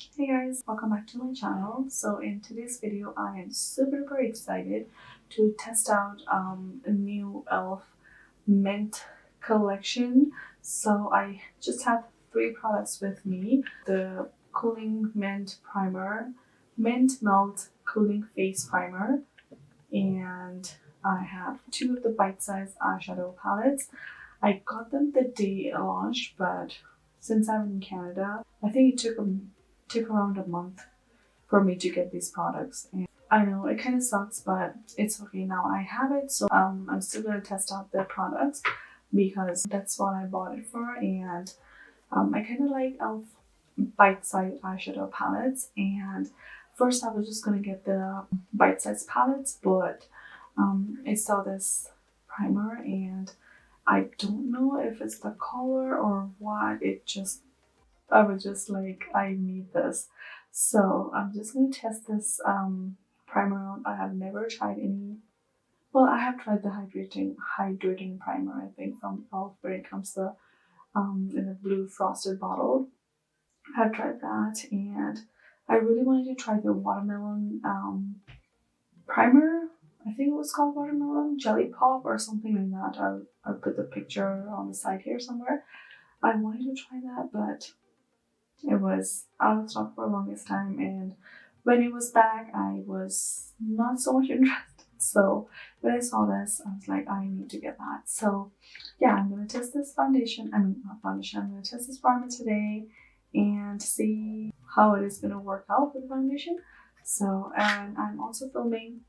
Hey guys, welcome back to my channel. So in today's video, I am super excited to test out a new e.l.f. mint collection. So I just have 3 products with me: the cooling mint primer, mint melt cooling face primer, and I have 2 of the bite-sized eyeshadow palettes. I got them the day it launched, but since I'm in Canada, I think it took around a month for me to get these products. And I know it kind of sucks, but it's okay now. I have it, so I'm still gonna test out the products because that's what I bought it for. And I kind of like e.l.f. bite-sized eyeshadow palettes. And first, I was just gonna get the bite-sized palettes, but I saw this primer and I don't know if it's the color or what. I was just like, I need this. So I'm just gonna test this primer out. I have never tried any. Well, I have tried the hydrating primer, I think, from e.l.f. where it comes in a blue frosted bottle. I've tried that, and I really wanted to try the watermelon primer. I think it was called watermelon jelly pop or something like that. I'll put the picture on the side here somewhere. I wanted to try that, but it was out of stock for the longest time, and when it was back, I was not so much interested. So when I saw this, I was like, I need to get that. So yeah, I'm gonna test this foundation. I mean, not foundation. I'm gonna test this primer today and see how it is gonna work out with the foundation. So, and I'm also filming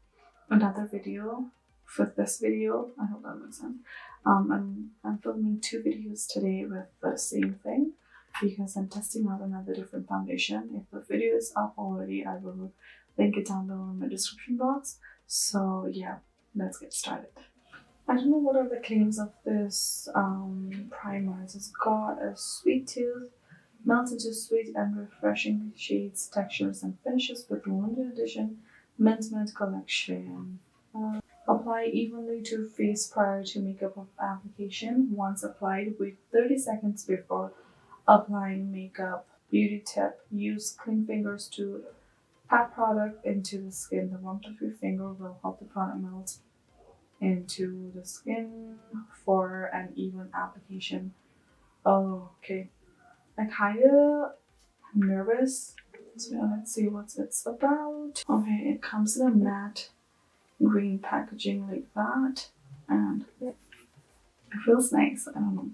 another video for this video. I hope that makes sense. I'm filming 2 videos today with the same thing because I'm testing out another different foundation. If the video is up already, I will link it down below in the description box. So yeah, let's get started. I don't know what are the claims of this primer. It's got a sweet tooth, melts into sweet and refreshing shades, textures, and finishes with limited edition mint collection. Apply evenly to face prior to makeup application. Once applied, wait 30 seconds before applying makeup. Beauty tip: use clean fingers to pat product into the skin. The warmth of your finger will help the product melt into the skin for an even application. Oh, okay. I kinda nervous. So let's see what it's about. Okay, it comes in a matte green packaging like that, and it feels nice. I don't know.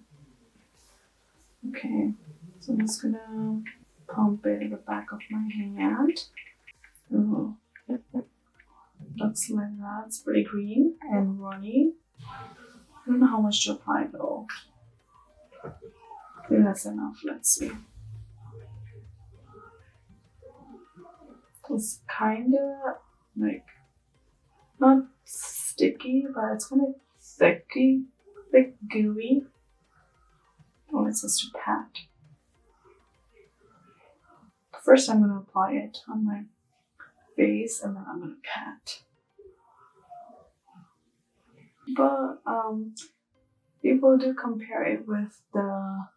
Okay, so I'm just gonna pump it in the back of my hand. Oh, looks like that. It's pretty green and runny. I don't know how much to apply though. I think that's enough. Let's see. It's kind of like not sticky, but it's kind of thick, gooey. Oh, it says to pat. First, I'm gonna apply it on my face, and then I'm gonna pat. But people do compare it with the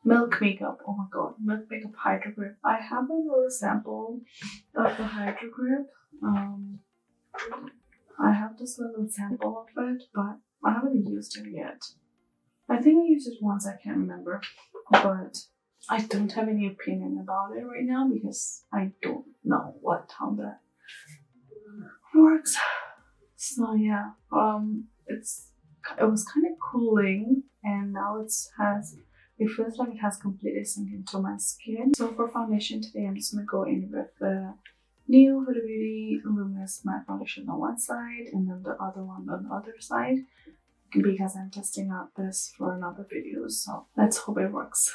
milk makeup. Oh my god, milk makeup Hydro Grip. I have a little sample of the Hydro Grip. I have this little sample of it, but I haven't used it yet. I think I used it once, I can't remember, but I don't have any opinion about it right now because I don't know how that works. So yeah, it was kind of cooling, and now it feels like it has completely sunk into my skin. So for foundation today, I'm just gonna go in with the new Huda Beauty Luminous Matte Foundation on one side, and then the other one on the other side, because I'm testing out this for another video. So let's hope it works.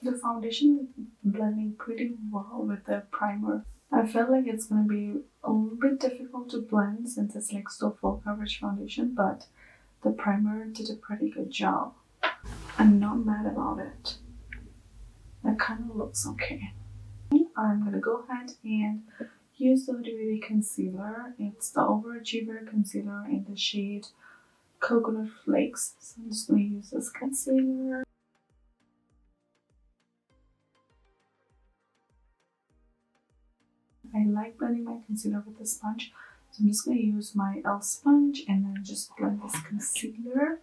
The foundation blending pretty well with the primer. I felt like it's going to be a little bit difficult to blend since it's like still full coverage foundation, but the primer did a pretty good job. I'm not mad about it. It kind of looks okay. I'm going to go ahead and use the Beauty concealer. It's the Overachiever concealer in the shade Coconut Flakes. So I'm just going to use this concealer. I like blending my concealer with a sponge, so I'm just going to use my e.l.f. sponge and then just blend this concealer.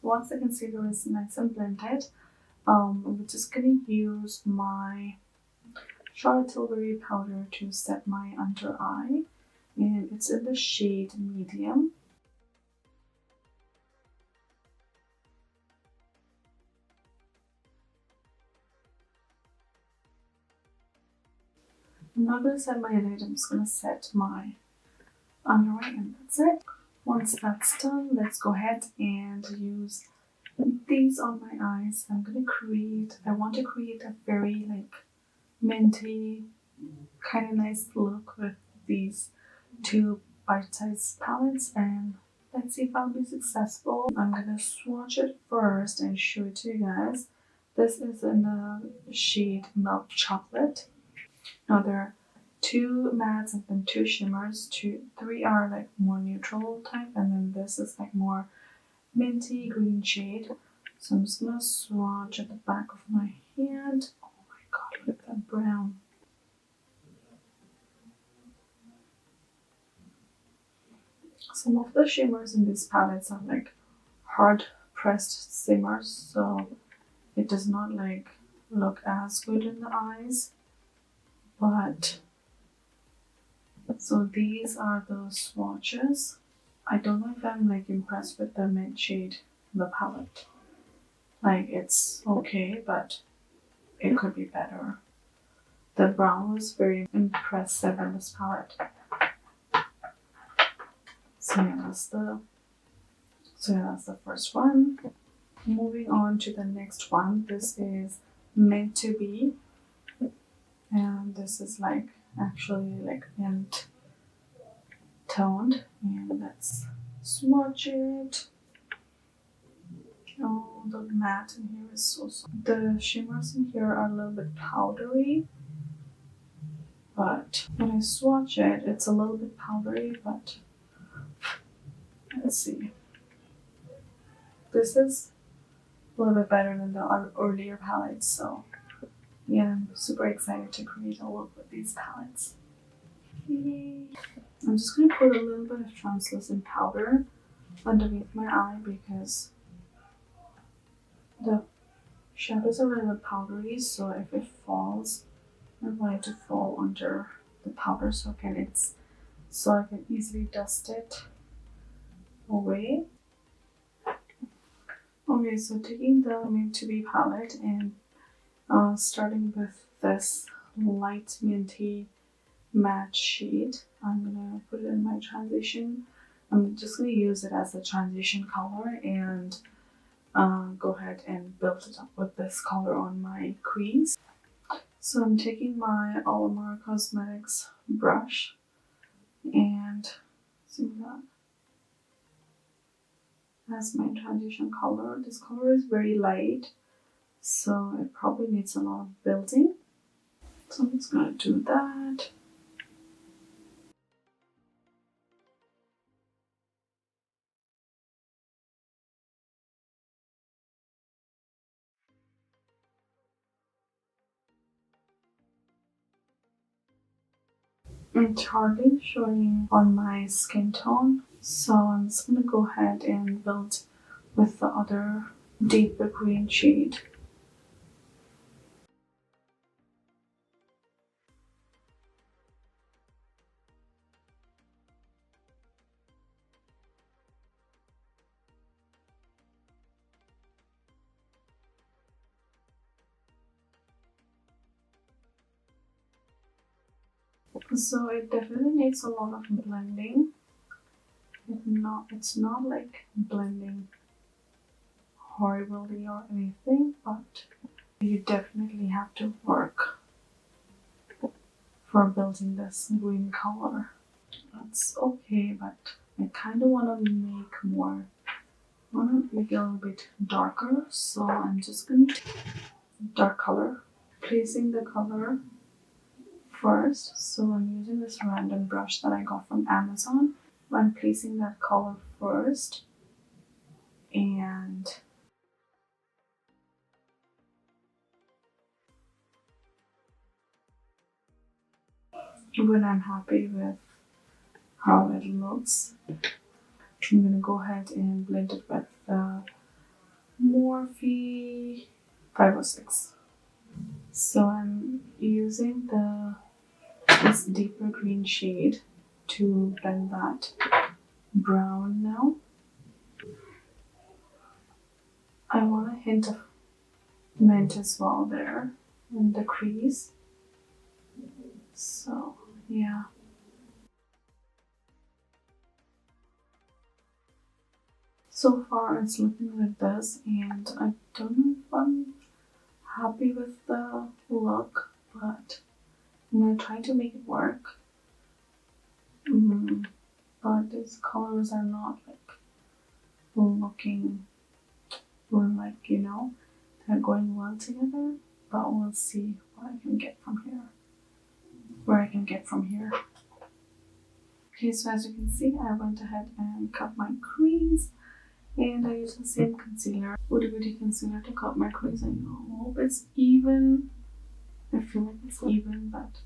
Once the concealer is nice and blended, I'm just going to use my Charlotte Tilbury powder to set my under eye, and it's in the shade medium. I'm not going to set my lid, I'm just going to set my under eye, and that's it. Once that's done, let's go ahead and use these on my eyes. I want to create a very like minty, kind of nice look with these two bite-sized palettes, and let's see if I'll be successful. I'm gonna swatch it first and show it to you guys. This is in the shade Milk Chocolate. Now there are 2 mattes and then 2 shimmers. 3 are like more neutral type, and then this is like more minty green shade. So I'm just gonna swatch at the back of my hand. Oh my god, look at that brown. Some of the shimmers in these palettes are like hard pressed shimmers, so it does not like look as good in the eyes. But so these are the swatches. I don't know if I'm like impressed with the mint shade in the palette. Like it's okay, but it could be better. The brown was very impressive in this palette. So yeah, that's the first one. Moving on to the next one. This is Meant to Be, and this is like actually like mint toned. And let's swatch it. Oh, the matte in here is so soft. The shimmers in here are a little bit powdery, but when I swatch it, it's a little bit powdery, but let's see. This is a little bit better than the earlier palettes, so yeah, I'm super excited to create a look with these palettes. Yay. I'm just going to put a little bit of translucent powder underneath my eye because the shadows are a little bit powdery, so if it falls, I want it to fall under the powder so I can easily dust it away. Okay, so taking the Meant to Be palette and starting with this light minty matte shade, I'm gonna put it in my transition. I'm just gonna use it as a transition color and go ahead and build it up with this color on my crease. So I'm taking my Alamar Cosmetics brush and see that as my transition color. This color is very light, so it probably needs a lot of building. So I'm just gonna do that. It's hardly showing on my skin tone, so I'm just gonna go ahead and build with the other deeper green shade. So it definitely needs a lot of blending. It's not like blending horribly or anything, but you definitely have to work for building this green color. That's okay, but I kind of want to make more. I want to make it a little bit darker, so I'm just going to take dark color, placing the color first. So I'm using this random brush that I got from Amazon. I'm placing that color first, and when I'm happy with how it looks, I'm gonna go ahead and blend it with the Morphe 506. So I'm using this deeper green shade to blend that brown now. I want a hint of mint as well there in the crease. So yeah. So far it's looking like this, and I don't know if I'm happy with the look, but I'm gonna try to make it work. But these colors are not like looking like, you know, they're going well together, but we'll see what I can get from here. Where I can get from here. Okay, so as you can see, I went ahead and cut my crease, and I used the same concealer, Woody Woody concealer, to cut my crease. I hope it's even. I feel like it's even, but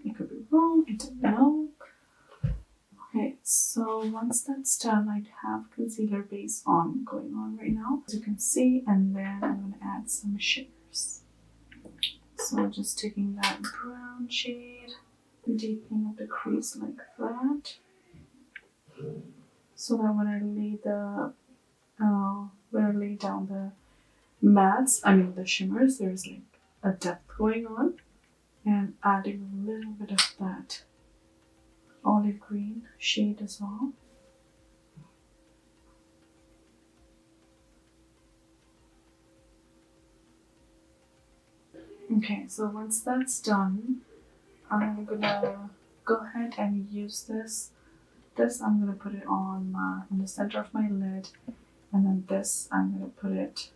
it could be wrong. I don't know. Okay, so once that's done, I have concealer base on going on right now, as you can see, and then I'm going to add some shimmers. So I'm just taking that brown shade, deepening up the crease like that, so that when I lay down the the shimmers, there's like a depth going on, and adding a little bit of that olive green shade as well. Okay, so once that's done, I'm gonna go ahead and use this. I'm gonna put it on in the center of my lid, and then this I'm gonna put it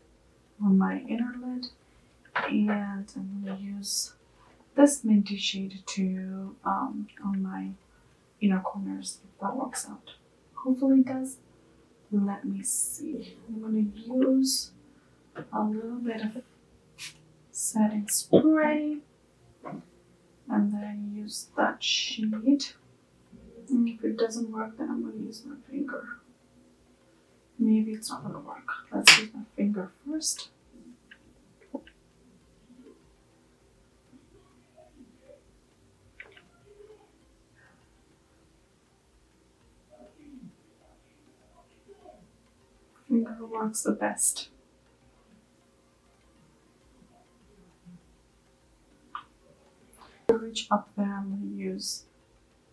on my inner lid, and I'm gonna use this minty shade to on my inner corners, if that works out. Hopefully it does. Let me see. I'm gonna use a little bit of setting spray, and then use that shade. And if it doesn't work, then I'm gonna use my finger. Maybe it's not gonna work. Let's use my finger first. Finger works the best. To reach up there, I'm gonna use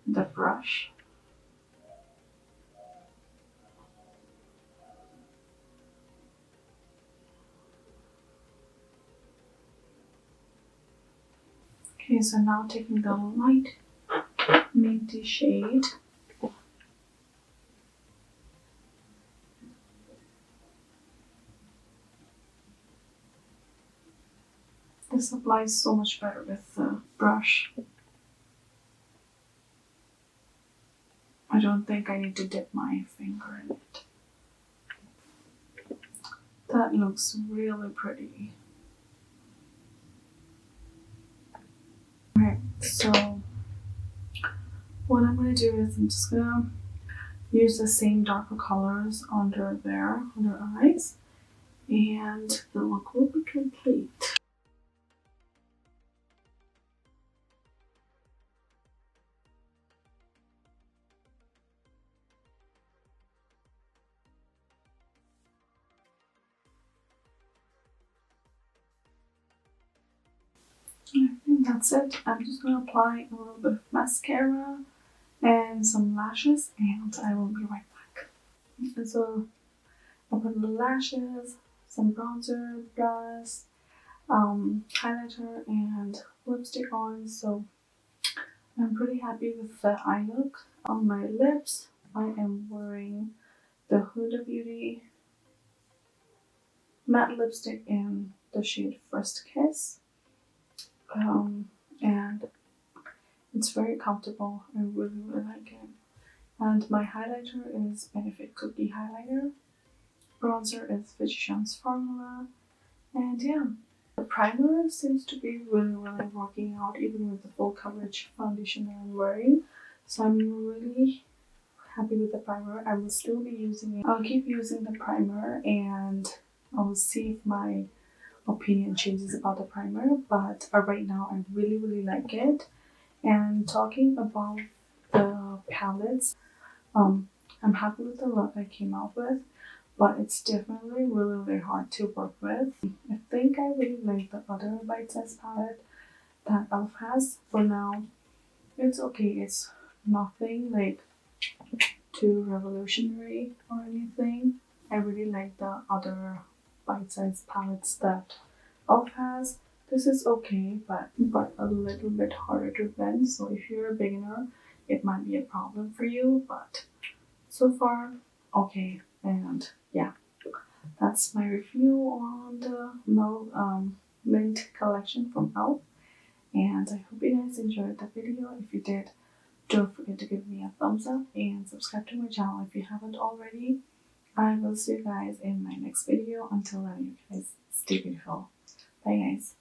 the brush. Okay, so now taking the light minty shade, this applies so much better with the brush. I don't think I need to dip my finger in it. That looks really pretty. Okay, so what I'm gonna do is I'm just gonna use the same darker colors under there, under eyes, and the look will be complete. I think that's it. I'm just gonna apply a little bit of mascara and some lashes, and I will be right back. And so I put the lashes, some bronzer, blush, highlighter, and lipstick on. So I'm pretty happy with the eye look. On my lips, I am wearing the Huda Beauty matte lipstick in the shade First Kiss. And it's very comfortable. I really, really like it. And my highlighter is Benefit Cookie Highlighter. Bronzer is Physicians Formula. And yeah, the primer seems to be really, really working out even with the full coverage foundation that I'm wearing. So I'm really happy with the primer. I will still be using it. I'll keep using the primer and I'll see if my opinion changes about the primer. But right now I really, really like it. And talking about the palettes, I'm happy with the look I came out with, but it's definitely really, really hard to work with. I think I really like the other bite size palette that Elf has. For now, it's okay. It's nothing like too revolutionary or anything. I really like the other bite size palettes that Elf has. This is okay, but a little bit harder to blend. So if you're a beginner, it might be a problem for you. But so far, okay. And yeah, that's my review on the Mint collection from Elf. And I hope you guys enjoyed the video. If you did, don't forget to give me a thumbs up and subscribe to my channel if you haven't already. I will see you guys in my next video. Until then, you guys stay beautiful. Bye guys.